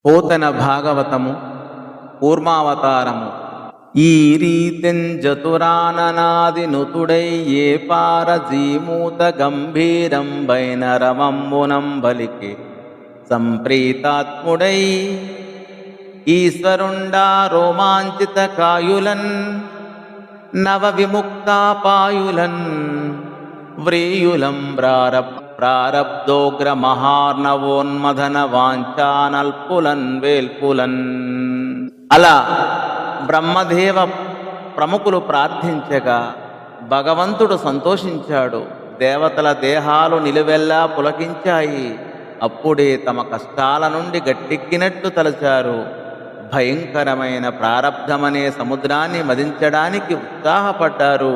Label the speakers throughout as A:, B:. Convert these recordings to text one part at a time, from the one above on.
A: పోతన భాగవతము కూర్మావతారము. ఈ రీతిన్ జతురాననాది నుతుడై ఏ పారజీమూత గంభీరం బైన రమంబునం బలికి సంప్రీతాత్ముడై ఈశ్వరుండా రోమాంచిత కాయులన్ నవ విముక్తాపాయులన్ వ్రేయులం ప్రారబ్ధోగ్ర మహార్ణవోన్మధన వాంఛానల్పులన్ వేల్పులన్. అలా బ్రహ్మదేవ ప్రముఖులు ప్రార్థించగా భగవంతుడు సంతోషించాడు. దేవతల దేహాలు నిలువెల్లా పులకించాయి. అప్పుడే తమ కష్టాల నుండి గట్టెక్కినట్టు తలచారు. భయంకరమైన ప్రారబ్ధమనే సముద్రాన్ని మదించడానికి ఉత్సాహపడ్డారు.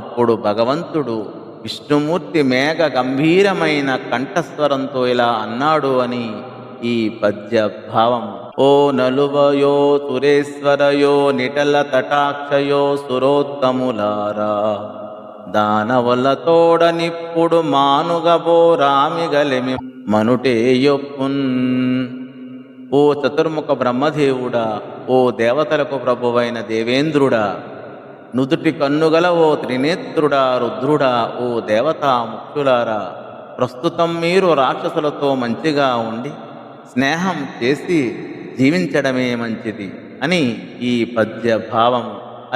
A: అప్పుడు భగవంతుడు విష్ణుమూర్తి మేఘ గంభీరమైన కంఠస్వరంతో ఇలా అన్నాడు అని ఈ పద్య భావం. ఓ నలువయో సురేశ్వరయో నిటల తటాక్షయో సురోత్తములారా, దానవులతోడ నిప్పుడు మానుగబో రామిగలిమి మనుటే యొప్పున్. ఓ చతుర్ముఖ బ్రహ్మదేవుడా, ఓ దేవతలకు ప్రభువైన దేవేంద్రుడా, నుదుటి కన్నుగల ఓ త్రినేత్రుడా రుద్రుడా, ఓ దేవతా ముఖ్యులారా, ప్రస్తుతం మీరు రాక్షసులతో మంచిగా ఉండి స్నేహం చేసి జీవించడమే మంచిది అని ఈ పద్య భావం.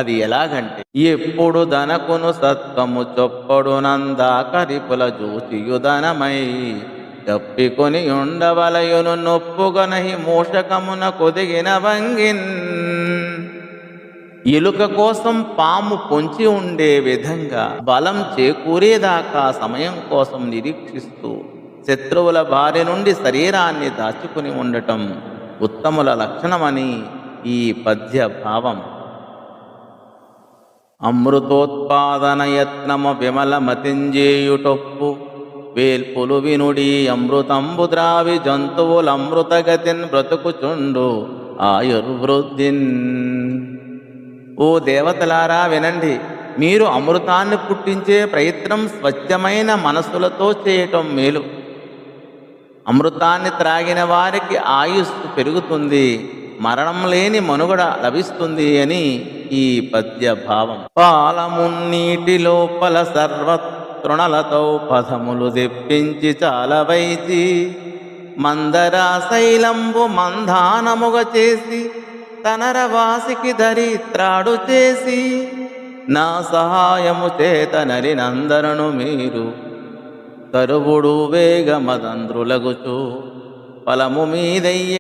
A: అది ఎలాగంటే, ఎప్పుడు దనకును సత్వము చొప్పడు నందాకరిపుల జూచియుదనమై తప్పికొని ఉండవలయును నొప్పుగనహి మూషకమున కొదిగిన వంగిన్. ఎలుక కోసం పాము పొంచి ఉండే విధంగా బలం చేకూరేదాకా సమయం కోసం నిరీక్షిస్తూ శత్రువుల బారి నుండి శరీరాన్ని దాచుకుని ఉండటం ఉత్తముల లక్షణమని ఈ పద్య భావం. అమృతోత్పాదన యత్నము విమల మతింజేయుటొప్పు వేల్పులు వినుడి అమృతంబు ద్రావి జంతువులమృతగతిన్ బ్రతుకుచుండు ఆయుర్వృద్ధిన్. ఓ దేవతలారా వినండి, మీరు అమృతాన్ని పుట్టించే ప్రయత్నం స్వచ్ఛమైన మనసులతో చేయటం మేలు. అమృతాన్ని త్రాగిన వారికి ఆయుస్సు పెరుగుతుంది, మరణం లేని మనుగడ లభిస్తుంది అని ఈ పద్య భావం. పాలమున్నీటి లోపల సర్వతృణలతో పదములు తెప్పించి చాలవైచి మందరా శైలంబు మంధానముగ చేసి తనరవాసికి దరిత్రాడు చేసి నా సహాయము చేత నరినందరను మీరు కరువుడు వేగ మదంద్రులగుచు ఫలము మీదయ్య